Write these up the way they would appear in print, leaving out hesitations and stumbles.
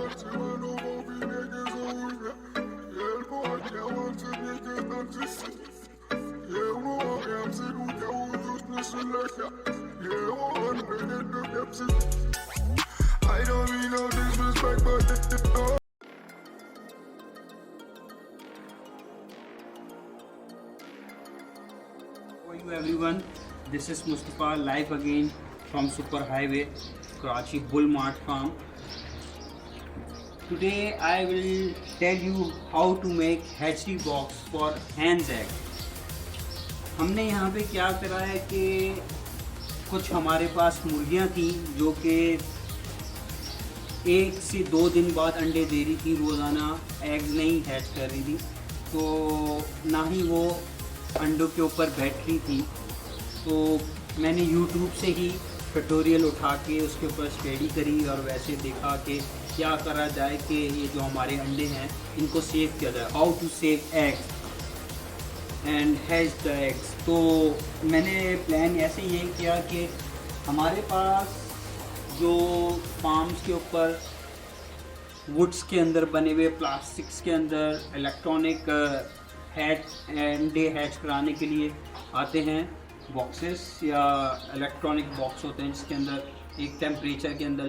don't mean no disrespect, but How are you everyone? This is Mustafa live again from Super Highway, Karachi Bull Mart Farm. Today I will tell you how to make hatchery box for hens egg. हमने यहाँ पे क्या करा है कि कुछ हमारे पास मुर्गियाँ थी जो कि 1 से 2 दिन बाद अंडे दे रही थी, रोज़ाना एग नहीं हैच कर रही थी, तो ना ही वो अंडों के ऊपर बैठ रही थी। तो मैंने YouTube से ही ट्यूटोरियल उठा के उसके ऊपर स्टडी करी और वैसे देखा कि क्या करा जाए कि ये जो हमारे अंडे हैं इनको सेव किया जाए, how to save eggs and hatch the eggs. तो मैंने प्लान ऐसे ये किया कि हमारे पास जो फार्म्स के ऊपर वुड्स के अंदर बने हुए प्लास्टिक्स के अंदर इलेक्ट्रॉनिक हैच अंडे हैच कराने के लिए आते हैं बॉक्सेस या इलेक्ट्रॉनिक बॉक्स होते हैं जिसके अंदर एक टेम्परेचर के अंदर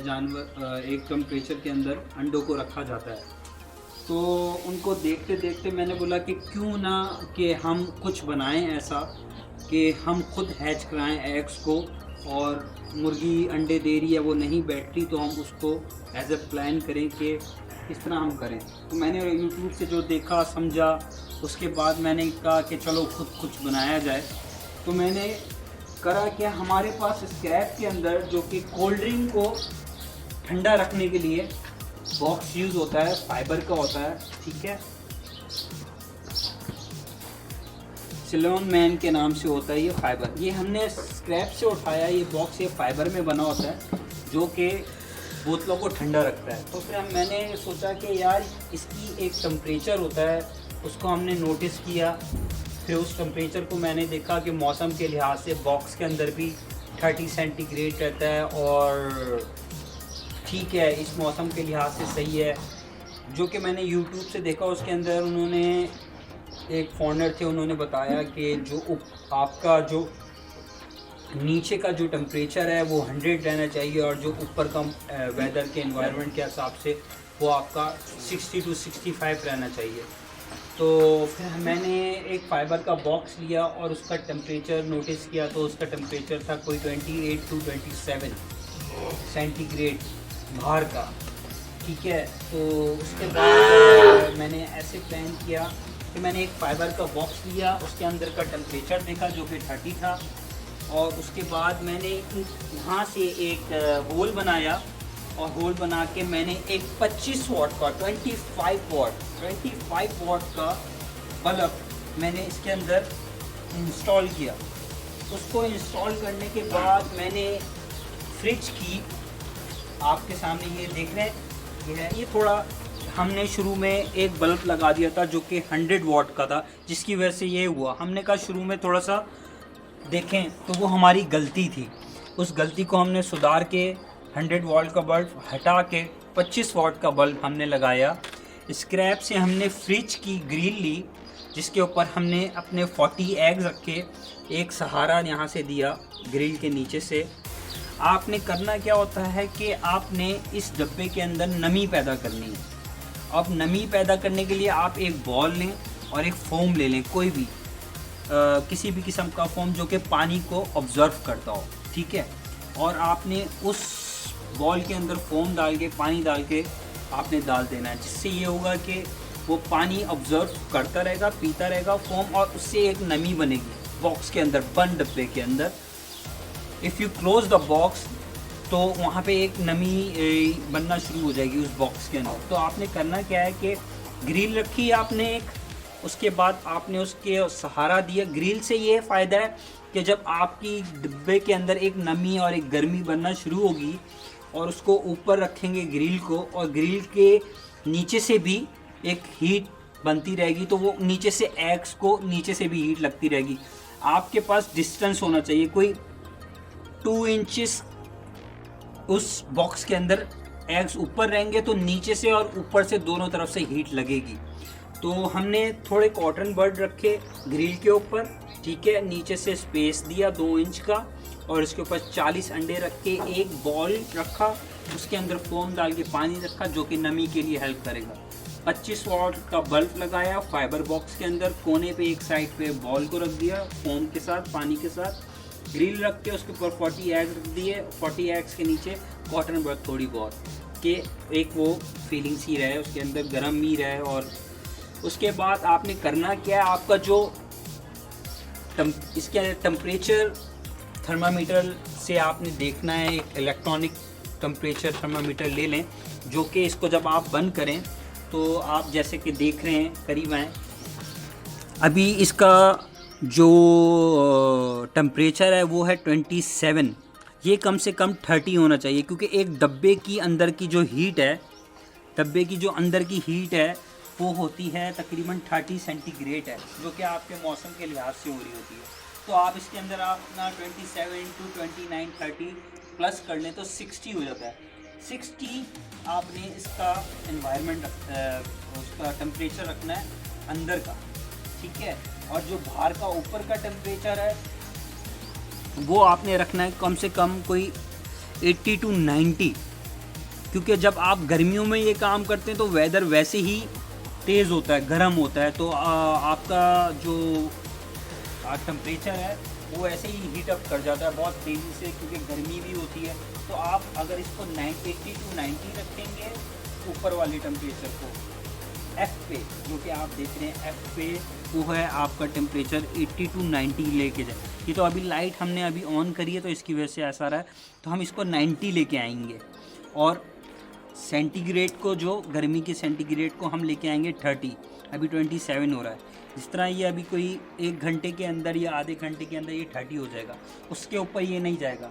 एक टेम्परेचर के अंदर अंडों को रखा जाता है। तो उनको देखते देखते मैंने बोला कि क्यों ना कि हम कुछ बनाएं ऐसा कि हम खुद हैच कराएं एग्स को, और मुर्गी अंडे दे रही है वो नहीं बैठ रही तो हम उसको एज ए प्लान करें कि इस तरह हम करें। तो मैंने यूट्यूब से जो देखा समझा उसके बाद मैंने कहा कि चलो खुद कुछ बनाया जाए। तो मैंने करा कि हमारे पास स्क्रैप के अंदर जो कि कोल्ड ड्रिंक को ठंडा रखने के लिए बॉक्स यूज़ होता है, फाइबर का होता है, ठीक है, सिलोन मैन के नाम से होता है ये फाइबर। ये हमने स्क्रैप से उठाया, ये बॉक्स ये फाइबर में बना होता है जो कि बोतलों को ठंडा रखता है। तो फिर मैंने सोचा कि यार इसकी एक टेम्परेचर होता है, उसको हमने नोटिस किया। फिर उस टेम्परेचर को मैंने देखा कि मौसम के लिहाज से बॉक्स के अंदर भी 30 सेंटीग्रेड रहता है और ठीक है, इस मौसम के लिहाज से सही है। जो कि मैंने YouTube से देखा उसके अंदर उन्होंने एक फॉरनर थे, उन्होंने बताया कि जो आपका जो नीचे का जो टेम्परेचर है वो 100 रहना चाहिए और जो ऊपर का वेदर के एनवायरनमेंट के हिसाब से वो आपका 60 to 65 रहना चाहिए। तो फिर मैंने एक फ़ाइबर का बॉक्स लिया और उसका टेम्परेचर नोटिस किया, तो उसका टेम्परेचर था कोई 28 to 27 सेंटीग्रेड बाहर का, ठीक है। तो उसके बाद मैंने ऐसे प्लान किया कि मैंने एक फ़ाइबर का बॉक्स लिया, उसके अंदर का टेम्परेचर देखा जो कि 30 था, और उसके बाद मैंने यहाँ से एक होल बनाया और होल बना के मैंने एक 25 वाट का 25 वाट का बल्ब मैंने इसके अंदर इंस्टॉल किया। उसको इंस्टॉल करने के बाद मैंने फ्रिज की, आपके सामने ये देख रहे हैं, ये थोड़ा हमने शुरू में एक बल्ब लगा दिया था जो कि 100 वाट का था, जिसकी वजह से ये हुआ। हमने कहा शुरू में थोड़ा सा देखें, तो वो हमारी गलती थी। उस गलती को हमने सुधार के 100 वाट का बल्ब हटा के 25 वाट का बल्ब हमने लगाया। स्क्रैप से हमने फ्रिज की ग्रिल ली जिसके ऊपर हमने अपने 40 एग्स रखे, एक सहारा यहाँ से दिया ग्रिल के नीचे से। आपने करना क्या होता है कि आपने इस डब्बे के अंदर नमी पैदा करनी है। अब नमी पैदा करने के लिए आप एक बॉल लें और एक फोम ले लें, कोई भी किसी भी किस्म का फोम जो कि पानी को ऑब्जर्व करता हो, ठीक है। और आपने उस बॉल के अंदर फोम डाल के, पानी डाल के आपने डाल देना है, जिससे ये होगा कि वो पानी ऑब्जर्व करता रहेगा, पीता रहेगा फोम, और उससे एक नमी बनेगी बॉक्स के अंदर, बंद डब्बे के अंदर। If you close the box तो वहाँ पे एक नमी बनना शुरू हो जाएगी उस बॉक्स के अंदर। तो आपने करना क्या है कि ग्रिल रखी है आपने एक, उसके बाद आपने उसके सहारा दिया। ग्रिल से ये फ़ायदा है कि जब आपकी डिब्बे के अंदर एक नमी और एक गर्मी बनना शुरू होगी और उसको ऊपर रखेंगे ग्रिल को, और ग्रिल के नीचे से भी एक हीट बनती रहेगी, तो वो नीचे से एग्स को नीचे से भी हीट लगती रहेगी। आपके पास डिस्टेंस होना चाहिए कोई 2 इंचेस उस बॉक्स के अंदर एग्स ऊपर रहेंगे तो नीचे से और ऊपर से दोनों तरफ से हीट लगेगी। तो हमने थोड़े कॉटन बर्ड रखे ग्रिल के ऊपर, ठीक है, नीचे से स्पेस दिया 2 इंच का, और इसके ऊपर 40 अंडे रख के एक बॉल रखा, उसके अंदर फोम डाल के पानी रखा जो कि नमी के लिए हेल्प करेगा। 25 वाट का बल्ब लगाया फाइबर बॉक्स के अंदर, कोने पे एक साइड पे बॉल को रख दिया फोम के साथ, पानी के साथ, ग्रिल रख के उसके ऊपर 40 एग रख दिए। 40 एग्स के नीचे कॉटन बर्ड थोड़ी बहुत कि एक वो फीलिंग सी रहे, उसके अंदर गर्म ही रहे। और उसके बाद आपने करना क्या है, आपका जो इसके टेम्परेचर थर्मामीटर से आपने देखना है, एक इलेक्ट्रॉनिक टेम्परेचर थर्मामीटर ले लें, जो कि इसको जब आप बंद करें तो आप जैसे कि देख रहे हैं, करीब आएँ, अभी इसका जो टेम्परेचर है वो है 27। ये कम से कम 30 होना चाहिए, क्योंकि एक डब्बे की अंदर की जो हीट है, डब्बे की जो अंदर की हीट है वो होती है तकरीबन 30 सेंटीग्रेड है, जो कि आपके मौसम के लिहाज से हो रही होती है। तो आप इसके अंदर आप अपना 27 to 29 30 प्लस कर लें तो 60 हो जाता है। 60 आपने इसका एनवायरनमेंट उसका टेम्परेचर रखना है अंदर का, ठीक है। और जो बाहर का ऊपर का टेम्परेचर है वो आपने रखना है कम से कम कोई 80 to 90, क्योंकि जब आप गर्मियों में ये काम करते हैं तो वेदर वैसे ही तेज़ होता है, गर्म होता है, तो आपका जो टेम्परेचर है वो ऐसे ही हीट अप कर जाता है बहुत तेज़ी से, क्योंकि गर्मी भी होती है। तो आप अगर इसको 80 to 90 रखेंगे ऊपर वाले टेम्परेचर को, एफ पे जो कि आप देख रहे हैं एफ पे, वो है आपका टेम्परेचर 80 to 90 लेके जाए। ये तो अभी लाइट हमने अभी ऑन करी है तो इसकी वजह से ऐसा रहा है, तो हम इसको 90 लेके आएंगे। और सेंटीग्रेड को, जो गर्मी के सेंटीग्रेड को हम लेके आएंगे 30, अभी 27 हो रहा है। जिस तरह ये अभी कोई 1 घंटे के अंदर या आधे घंटे के अंदर ये 30 हो जाएगा, उसके ऊपर ये नहीं जाएगा।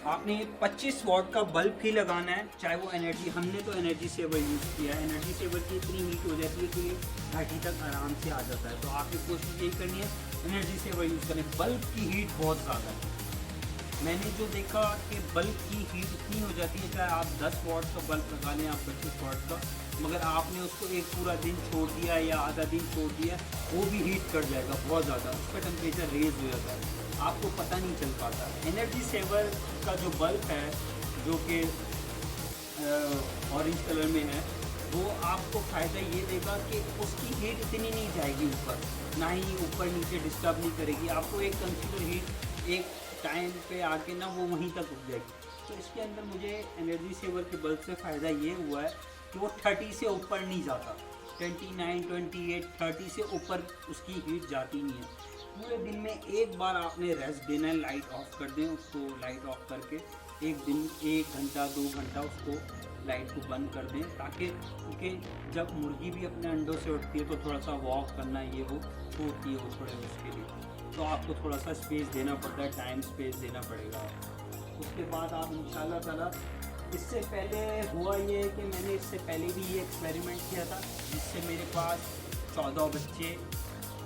आपने 25 वाट का बल्ब ही लगाना है, चाहे वो एनर्जी, हमने तो एनर्जी सेवर यूज़ किया है, एनर्जी सेवर की इतनी हीट हो जाती है कि ये 30 तक आराम से आ जाता है। तो आपकी कोशिश यही करनी है एनर्जी सेवर यूज़ करें। बल्ब की हीट बहुत ज़्यादा है, मैंने जो देखा कि बल्ब की हीट इतनी हो जाती है, चाहे आप 10 वाट का बल्ब लगा लें, आप 25 वाट का, मगर आपने उसको एक पूरा दिन छोड़ दिया या आधा दिन छोड़ दिया, वो भी हीट कर जाएगा बहुत ज़्यादा, उसका टेम्परेचर रेज हो जाता है, आपको पता नहीं चल पाता। एनर्जी सेवर का जो बल्ब है, जो कि ऑरेंज कलर में है, वो आपको फ़ायदा ये देगा कि उसकी हीट इतनी नहीं जाएगी ऊपर, ना ही ऊपर नीचे डिस्टर्ब नहीं करेगी आपको। एक कंसीडर हीट एक टाइम पे आके ना वो वहीं तक रुक जाएगी। तो इसके अंदर मुझे एनर्जी सेवर के बल्ब से फ़ायदा ये हुआ है कि वो 30 से ऊपर नहीं जाता, 29, 28, 30 से ऊपर उसकी हीट जाती नहीं है। पूरे दिन में एक बार आपने रेस्ट देना है, लाइट ऑफ कर दें उसको, लाइट ऑफ करके एक दिन 1 घंटा 2 घंटा उसको लाइट को बंद कर दें, ताकि क्योंकि जब मुर्गी भी अपने अंडों से उठती है तो थोड़ा सा वॉक करना ये वो होती है वो थोड़े उसके लिए, तो आपको थोड़ा सा स्पेस देना पड़ता है, टाइम स्पेस देना पड़ेगा। उसके बाद आप इंशाल्लाह ताला, इससे पहले हुआ ये कि मैंने इससे पहले भी ये एक्सपेरिमेंट किया था, जिससे मेरे पास 14 बच्चे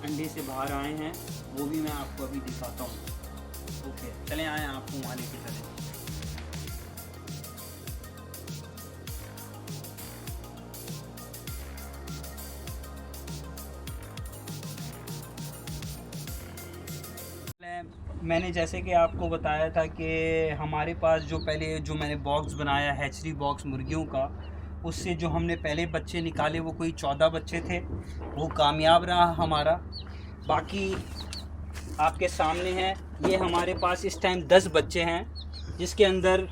अंडे से बाहर आए हैं, वो भी मैं आपको अभी दिखाता हूँ। ओके, चलें आए आपको वहाँ लेके चलें। मैंने जैसे कि आपको बताया था कि हमारे पास जो पहले जो मैंने बॉक्स बनाया हैचरी बॉक्स मुर्गियों का, उससे जो हमने पहले बच्चे निकाले वो कोई 14 बच्चे थे, वो कामयाब रहा हमारा। बाकी आपके सामने हैं, ये हमारे पास इस टाइम 10 बच्चे हैं, जिसके अंदर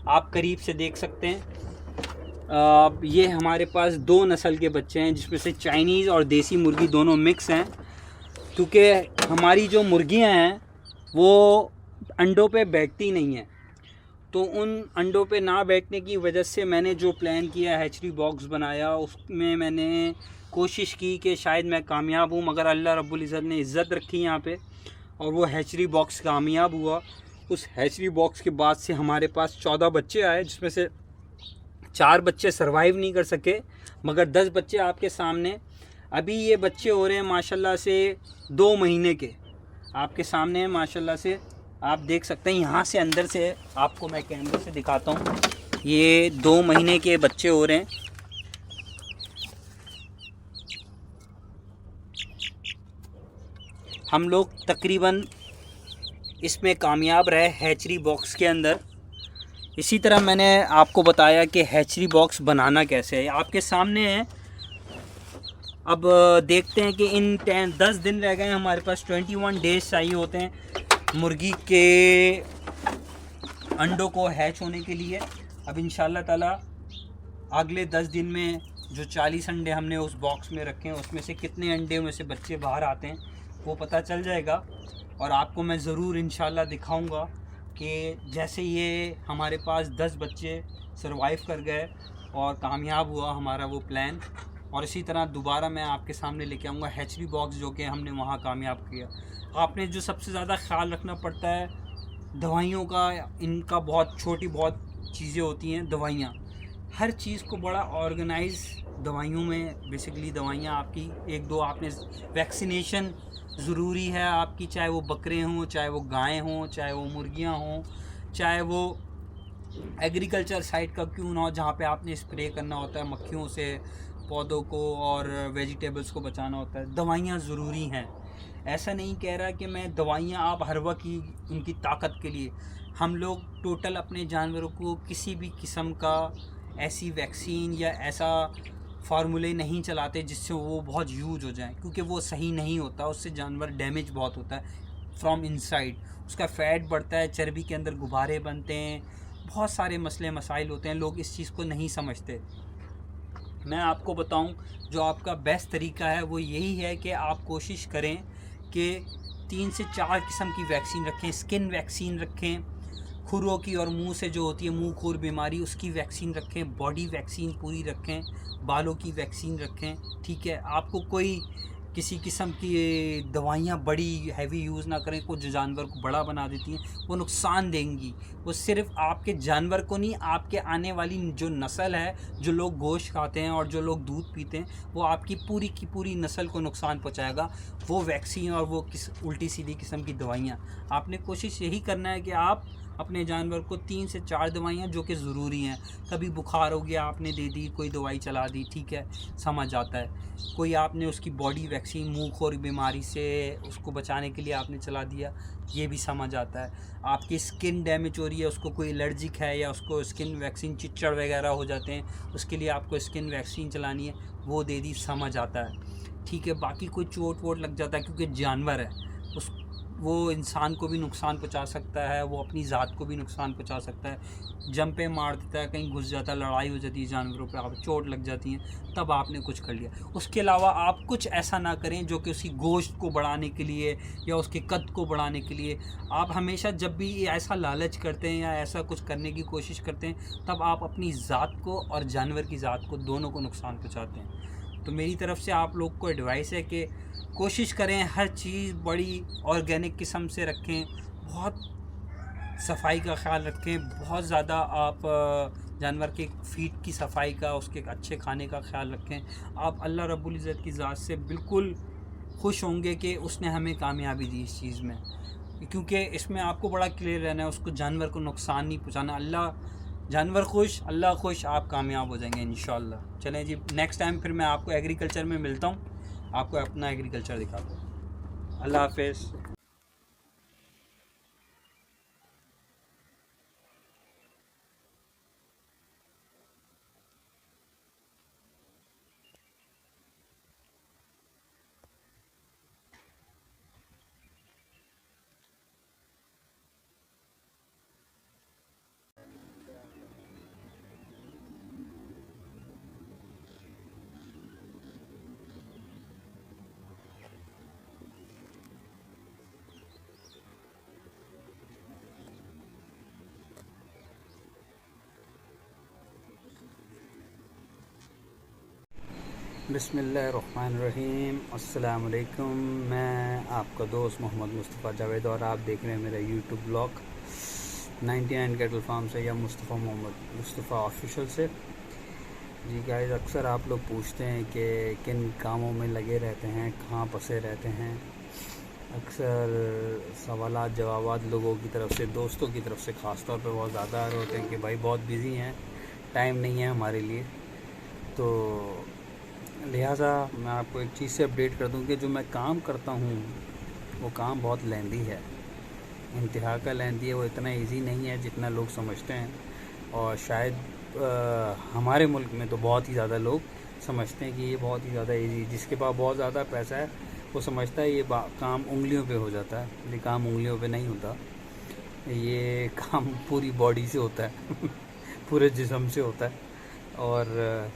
आप करीब से देख सकते हैं। ये हमारे पास 2 नस्ल के बच्चे हैं, जिसमें से चाइनीज़ और देसी मुर्गी दोनों मिक्स हैं, क्योंकि हमारी जो मुर्गियां हैं वो अंडों पे बैठती नहीं हैं। तो उन अंडों पे ना बैठने की वजह से मैंने जो प्लान किया, हैचरी बॉक्स बनाया, उसमें मैंने कोशिश की कि शायद मैं कामयाब हूँ, मगर अल्लाह रब्बुल इज़्ज़त ने इज़्ज़त रखी यहाँ पे और वो हैचरी बॉक्स कामयाब हुआ। उस हैचरी बॉक्स के बाद से हमारे पास 14 बच्चे आए, जिसमें से 4 बच्चे सरवाइव नहीं कर सके, मगर 10 बच्चे आपके सामने अभी ये बच्चे हो रहे हैं माशाल्लाह से 2 महीने के, आपके सामने हैं माशाल्लाह से, आप देख सकते हैं। यहाँ से अंदर से आपको मैं कैमरे से दिखाता हूँ, ये 2 महीने के बच्चे हो रहे हैं। हम लोग तकरीबन इसमें कामयाब रहे हैचरी बॉक्स के अंदर। इसी तरह मैंने आपको बताया कि हैचरी बॉक्स बनाना कैसे है, आपके सामने है। अब देखते हैं कि इन 10 दिन रह गए, हमारे पास 21 डेज चाहिए होते हैं मुर्गी के अंडों को हैच होने के लिए। अब इंशाल्लाह ताला अगले 10 दिन में जो 40 अंडे हमने उस बॉक्स में रखे हैं, उसमें से कितने अंडे में से बच्चे बाहर आते हैं वो पता चल जाएगा। और आपको मैं ज़रूर इंशाल्लाह दिखाऊंगा कि जैसे ये हमारे पास 10 बच्चे सरवाइव कर गए और कामयाब हुआ हमारा वो प्लान, और इसी तरह दोबारा मैं आपके सामने लेके आऊँगा हैचरी बॉक्स जो कि हमने वहाँ कामयाब किया। आपने जो सबसे ज़्यादा ख्याल रखना पड़ता है दवाइयों का, इनका बहुत छोटी बहुत चीज़ें होती हैं। दवाइयाँ, हर चीज़ को बड़ा ऑर्गेनाइज दवाइयों में बेसिकली दवाइयाँ आपकी 1-2 आपने वैक्सीनेशन ज़रूरी है आपकी, चाहे वो बकरे हों, चाहे वो गायें हों, चाहे वो मुर्गियाँ हों, चाहे वो एग्रीकल्चर साइट का क्यों ना हो जहाँ पे आपने स्प्रे करना होता है मक्खियों से पौधों को और वेजिटेबल्स को बचाना होता है। दवाइयाँ ज़रूरी हैं। ऐसा नहीं कह रहा कि मैं दवाइयाँ आप हर वक्त की उनकी ताकत के लिए, हम लोग टोटल अपने जानवरों को किसी भी किस्म का ऐसी वैक्सीन या ऐसा फार्मूले नहीं चलाते जिससे वो बहुत यूज हो जाए, क्योंकि वो सही नहीं होता। उससे जानवर डैमेज बहुत होता है फ्रॉम इनसाइड, उसका फ़ैट बढ़ता है, चर्बी के अंदर गुब्बारे बनते हैं, बहुत सारे मसले मसाइल होते हैं। लोग इस चीज़ को नहीं समझते। मैं आपको बताऊं, जो आपका बेस्ट तरीका है वो यही है कि आप कोशिश करें कि 3 से 4 किस्म की वैक्सीन रखें। स्किन वैक्सीन रखें, खुरों की और मुंह से जो होती है मुंह खुर बीमारी उसकी वैक्सीन रखें, बॉडी वैक्सीन पूरी रखें, बालों की वैक्सीन रखें। ठीक है, आपको कोई किसी किस्म की दवाइयाँ बड़ी हैवी यूज़ ना करें, कुछ जानवर को बड़ा बना देती हैं, वो नुकसान देंगी। वो सिर्फ आपके जानवर को नहीं, आपके आने वाली जो नस्ल है, जो लोग गोश्त खाते हैं और जो लोग दूध पीते हैं, वो आपकी पूरी की पूरी नस्ल को नुकसान पहुंचाएगा वो वैक्सीन और वो उल्टी सीधी किस्म की दवाइयाँ। आपने कोशिश यही करना है कि आप अपने जानवर को 3 से 4 दवाइयाँ जो कि ज़रूरी हैं, कभी बुखार हो गया आपने दे दी, कोई दवाई चला दी, ठीक है, समझ आता है। कोई आपने उसकी बॉडी वैक्सीन मुंह खोर बीमारी से उसको बचाने के लिए आपने चला दिया, ये भी समझ आता है। आपकी स्किन डैमेज हो रही है, उसको कोई एलर्जिक है या उसको स्किन वैक्सीन चिच्चड़ वगैरह हो जाते हैं, उसके लिए आपको स्किन वैक्सीन चलानी है, वो दे दी, समझ आता है। ठीक है, बाकी कोई चोट वोट लग जाता है क्योंकि जानवर है, उस वो इंसान को भी नुकसान पहुंचा सकता है, वो अपनी ज़ात को भी नुकसान पहुंचा सकता है, जंपे मार देता है, कहीं घुस जाता है, लड़ाई हो जाती है जानवरों पे, आप चोट लग जाती हैं, तब आपने कुछ कर लिया। उसके अलावा आप कुछ ऐसा ना करें जो कि उसकी गोश्त को बढ़ाने के लिए या उसके कद को बढ़ाने के लिए। आप हमेशा जब भी ऐसा लालच करते हैं या ऐसा कुछ करने की कोशिश करते हैं, तब आप अपनी ज़ात को और जानवर की ज़ात को दोनों को नुकसान पहुँचाते हैं। तो मेरी तरफ़ से आप लोग को एडवाइस है कि कोशिश करें हर चीज़ बड़ी ऑर्गेनिक किस्म से रखें, बहुत सफाई का ख्याल रखें, बहुत ज़्यादा आप जानवर के फीड की सफाई का, उसके अच्छे खाने का ख्याल रखें। आप अल्लाह रब्बुल इज़्ज़त की ज़ात से बिल्कुल खुश होंगे कि उसने हमें कामयाबी दी इस चीज़ में, क्योंकि इसमें आपको बड़ा क्लियर रहना है, उसको जानवर को नुकसान नहीं पहुँचाना। अल्लाह जानवर खुश, अल्लाह खुश, आप कामयाब हो जाएंगे इंशाल्लाह। चलें जी, नेक्स्ट टाइम फिर मैं आपको एग्रीकल्चर में मिलता हूँ, आपको अपना एग्रीकल्चर दिखाता हूँ। अल्लाह हाफ़िज़। बिस्मिल्लाहिर्रहमानिर्रहीम, अस्सलाम वालेकुम। मैं आपका दोस्त मोहम्मद मुस्तफ़ा जावेद और आप देख रहे हैं मेरा यूट्यूब ब्लॉग 99 कैटल फार्म से या मुस्तफ़ा ऑफिशियल से। जी गाइस, अक्सर आप लोग पूछते हैं कि किन कामों में लगे रहते हैं, कहाँ फंसे रहते हैं। अक्सर सवालात जवाबात लोगों की तरफ से, दोस्तों की तरफ से ख़ास तौर पे बहुत ज़्यादा आ रहे होते हैं कि भाई बहुत बिज़ी हैं, टाइम नहीं है हमारे लिए। तो लिहाजा मैं आपको एक चीज़ से अपडेट कर दूं कि जो मैं काम करता हूं वो काम बहुत लेंदी है, इंतहा का लेंदी है। वो इतना इजी नहीं है जितना लोग समझते हैं, और शायद हमारे मुल्क में तो बहुत ही ज़्यादा लोग समझते हैं कि ये बहुत ही ज़्यादा इजी, जिसके पास बहुत ज़्यादा पैसा है वो समझता है ये काम उंगलियों पे हो जाता है। ये काम उंगलियों पे नहीं होता, ये काम पूरी बॉडी से होता है पूरे जिस्म से होता है। और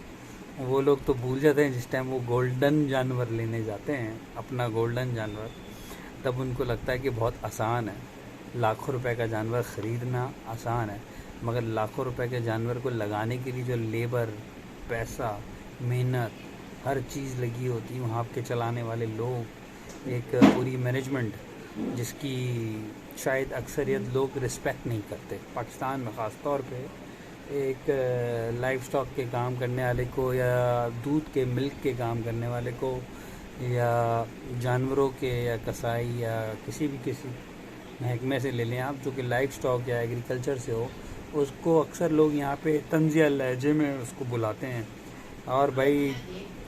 वो लोग तो भूल जाते हैं जिस टाइम वो गोल्डन जानवर लेने जाते हैं, अपना गोल्डन जानवर, तब उनको लगता है कि बहुत आसान है। लाखों रुपए का जानवर ख़रीदना आसान है, मगर लाखों रुपए के जानवर को लगाने के लिए जो लेबर, पैसा, मेहनत, हर चीज़ लगी होती है, वहाँ के चलाने वाले लोग, एक पूरी मैनेजमेंट जिसकी शायद अक्सरियत लोग रिस्पेक्ट नहीं करते। पाकिस्तान में ख़ास तौर पे एक लाइफ स्टॉक के काम करने वाले को, या दूध के मिल्क के काम करने वाले को, या जानवरों के, या कसाई, या किसी महकमे से ले लें आप, जो कि लाइफ स्टॉक या एग्रीकल्चर से हो, उसको अक्सर लोग यहाँ पे तंज़िया लहजे में उसको बुलाते हैं। और भाई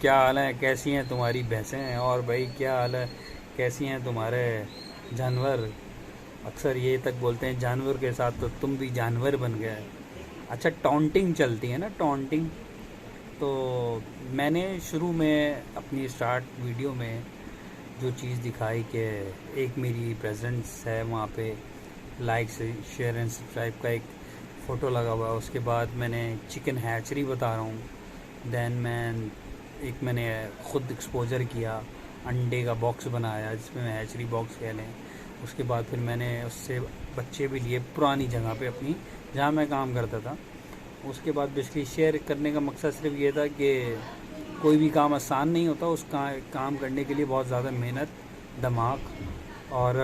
क्या हाल है, कैसी हैं तुम्हारी भैंसें, और भाई क्या हाल है, कैसी हैं तुम्हारे जानवर। अक्सर ये तक बोलते हैं जानवर के साथ तो तुम भी जानवर बन गए। अच्छा, टॉन्टिंग चलती है ना, टॉन्टिंग। तो मैंने शुरू में अपनी स्टार्ट वीडियो में जो चीज़ दिखाई कि एक मेरी प्रेजेंस है वहाँ पे, लाइक शेयर एंड सब्सक्राइब का एक फ़ोटो लगा हुआ है। उसके बाद मैंने चिकन हैचरी बता रहा हूँ, दैन मैंने ख़ुद एक्सपोजर किया, अंडे का बॉक्स बनाया जिसमें मैं हैचरी बॉक्स कह लें। उसके बाद फिर मैंने उससे बच्चे भी लिए पुरानी जगह पे अपनी, जहाँ मैं काम करता था। उसके बाद बेसिकली शेयर करने का मकसद सिर्फ ये था कि कोई भी काम आसान नहीं होता, उस काम करने के लिए बहुत ज़्यादा मेहनत, दिमाग और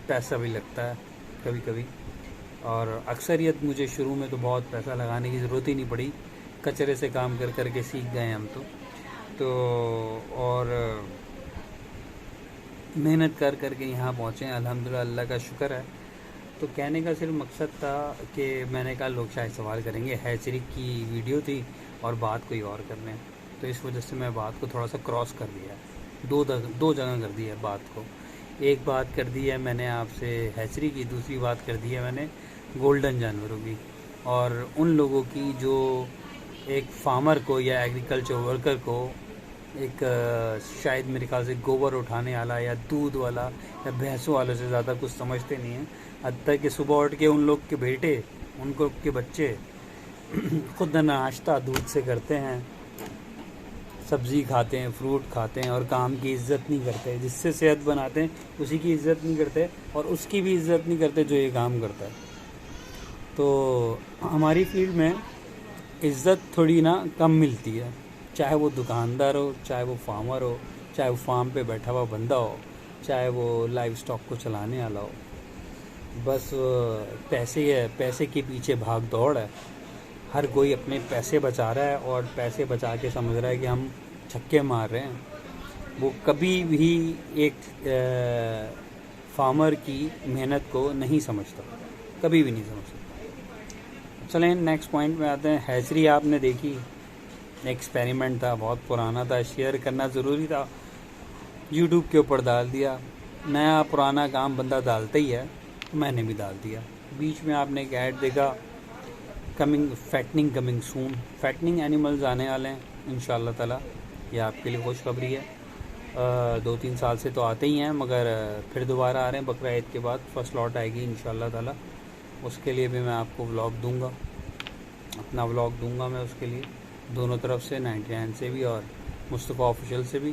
पैसा भी लगता है कभी कभी। और अक्सरियत मुझे शुरू में तो बहुत पैसा लगाने की ज़रूरत ही नहीं पड़ी, कचरे से काम कर कर के सीख गए हम तो और मेहनत कर कर के यहाँ पहुँचे हैं, अल्हम्दुलिल्लाह, अल्लाह का शुक्र है। तो कहने का सिर्फ मकसद था कि मैंने कहा लोग शायद सवाल करेंगे, हैचरी की वीडियो थी और बात कोई और कर रहे हैं, तो इस वजह से मैं बात को थोड़ा सा क्रॉस कर दिया, दो जगह कर दी है बात को। एक बात कर दी है मैंने आपसे हैचरी की, दूसरी बात कर दी है मैंने गोल्डन जानवरों की, और उन लोगों की जो एक फार्मर को या एग्रीकल्चर वर्कर को एक शायद मेरे ख्याल से गोबर उठाने वाला या दूध वाला या भैंसों वालों से ज़्यादा कुछ समझते नहीं हैं। हत्ता कि सुबह उठ के उन लोग के बेटे, उनको के बच्चे खुद नाश्ता दूध से करते हैं, सब्ज़ी खाते हैं, फ्रूट खाते हैं, और काम की इज़्ज़त नहीं करते। जिससे सेहत बनाते हैं उसी की इज़्ज़त नहीं करते, और उसकी भी इज़्ज़त नहीं करते जो ये काम करता है। तो हमारी फील्ड में इज़्ज़त थोड़ी ना कम मिलती है, चाहे वो दुकानदार हो, चाहे वो फार्मर हो, चाहे वो फार्म पे बैठा हुआ बंदा हो, चाहे वो लाइव स्टॉक को चलाने वाला हो। बस पैसे है, पैसे के पीछे भाग दौड़ है। हर कोई अपने पैसे बचा रहा है, और पैसे बचा के समझ रहा है कि हम छक्के मार रहे हैं। वो कभी भी एक फार्मर की मेहनत को नहीं समझता, कभी भी नहीं समझता। चलें नेक्स्ट पॉइंट में आते हैं। हैचरी आपने देखी, एक्सपेरिमेंट था, बहुत पुराना था, शेयर करना ज़रूरी था, यूट्यूब के ऊपर डाल दिया। नया पुराना काम बंदा डालता ही है, तो मैंने भी डाल दिया। बीच में आपने एक ऐड देखा, fattening coming soon, fattening animals आने वाले हैं इंशाल्लाह ताला, ये आपके लिए खुशखबरी है। 2-3 साल से तो आते ही हैं, मगर फिर दोबारा आ रहे हैं बकरा ईद के बाद, फर्स्ट लॉट आएगी इंशाल्लाह ताला। उसके लिए भी मैं आपको व्लॉग दूंगा, अपना व्लॉग दूंगा मैं उसके लिए, दोनों तरफ से, 99 से भी और मुस्तफ़ा ऑफिशियल से भी,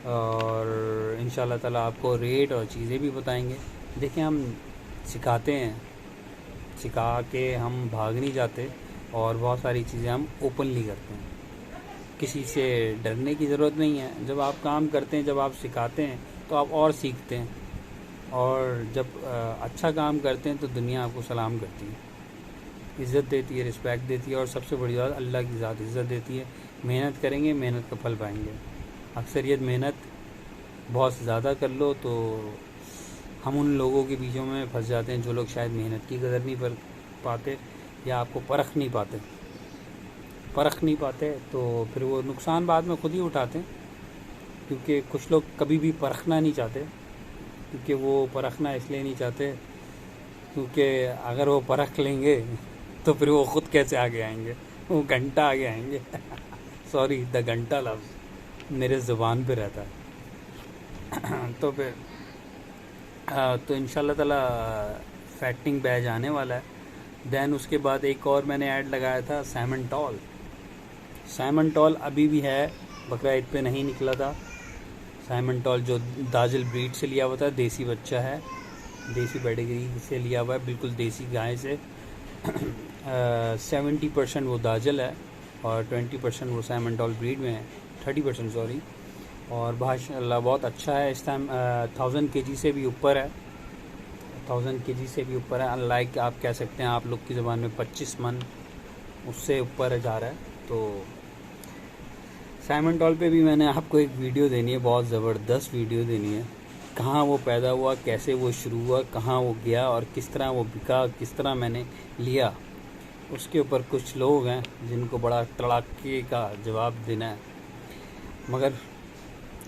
और इंशाल्लाह ताला आपको रेट और चीज़ें भी बताएंगे। देखिए, हम सिखाते हैं, सिखा के हम भाग नहीं जाते, और बहुत सारी चीज़ें हम ओपनली करते हैं। किसी से डरने की ज़रूरत नहीं है। जब आप काम करते हैं, जब आप सिखाते हैं, तो आप और सीखते हैं, और जब अच्छा काम करते हैं तो दुनिया आपको सलाम करती है, इज़्ज़त देती है, रिस्पेक्ट देती है, और सबसे बड़ी बात अल्लाह की ज़ात इज़्ज़त देती है। मेहनत करेंगे, मेहनत का फल पाएंगे। अक्सरियत मेहनत बहुत ज़्यादा कर लो तो हम उन लोगों के बीचों में फंस जाते हैं जो लोग शायद मेहनत की कदर नहीं कर पाते, या आपको परख नहीं पाते तो फिर वो नुकसान बाद में खुद ही उठाते हैं, क्योंकि कुछ लोग कभी भी परखना नहीं चाहते, क्योंकि वो परखना इसलिए नहीं चाहते क्योंकि अगर वो परख लेंगे तो फिर वो ख़ुद कैसे आगे आएंगे, वो घंटा आगे आएंगे सॉरी, द घंटा लफ्ज़ मेरे ज़ुबान पे रहता है तो फिर तो इंशाल्लाह ताला फैटिंग बैच आने वाला है। दैन उसके बाद एक और मैंने ऐड लगाया था साइमन टॉल अभी भी है, बकरा ईद पे नहीं निकला था। साइमन टॉल जो दाजिल ब्रीड से लिया हुआ था, देसी बच्चा है, देसी पेडिग्री से लिया हुआ है, बिल्कुल देसी गाय से 70% वो दाजिल है और 20% वो साइमन टॉल ब्रीड में है, 30% सॉरी। और माशाल्लाह बहुत अच्छा है। इस टाइम 1000 kg से भी ऊपर है, 1000 kg से भी ऊपर है। अनलाइक आप कह सकते हैं आप लोग की ज़बान में 25 मन उससे ऊपर जा रहा है। तो साइमन टॉल पे भी मैंने आपको एक वीडियो देनी है, बहुत ज़बरदस्त वीडियो देनी है। कहाँ वो पैदा हुआ, कैसे वो शुरू हुआ, कहाँ वो गया और किस तरह वो बिका, किस तरह मैंने लिया, उसके ऊपर कुछ लोग हैं जिनको बड़ा तड़ाके का जवाब देना है। मगर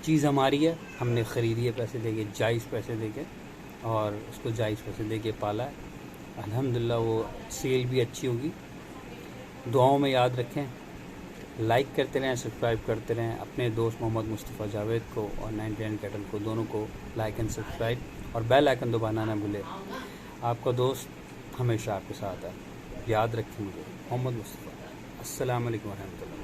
चीज़ हमारी है, हमने ख़रीदी है पैसे देके, जायज़ पैसे देके, और उसको जायज़ पैसे देके पाला है। अल्हम्दुलिल्लाह वो सेल भी अच्छी होगी। दुआओं में याद रखें, लाइक करते रहें, सब्सक्राइब करते रहें। अपने दोस्त मोहम्मद मुस्तफ़ा जावेद को और 99 कैटल को, दोनों को लाइक एंड सब्सक्राइब और बेल आइकन दबाना ना भूलें। आपका दोस्त हमेशा आपके साथ है, याद रखें मुझे, मोहम्मद मुस्तफ़ा। अस्सलाम वालेकुम रहमतुल्लाह।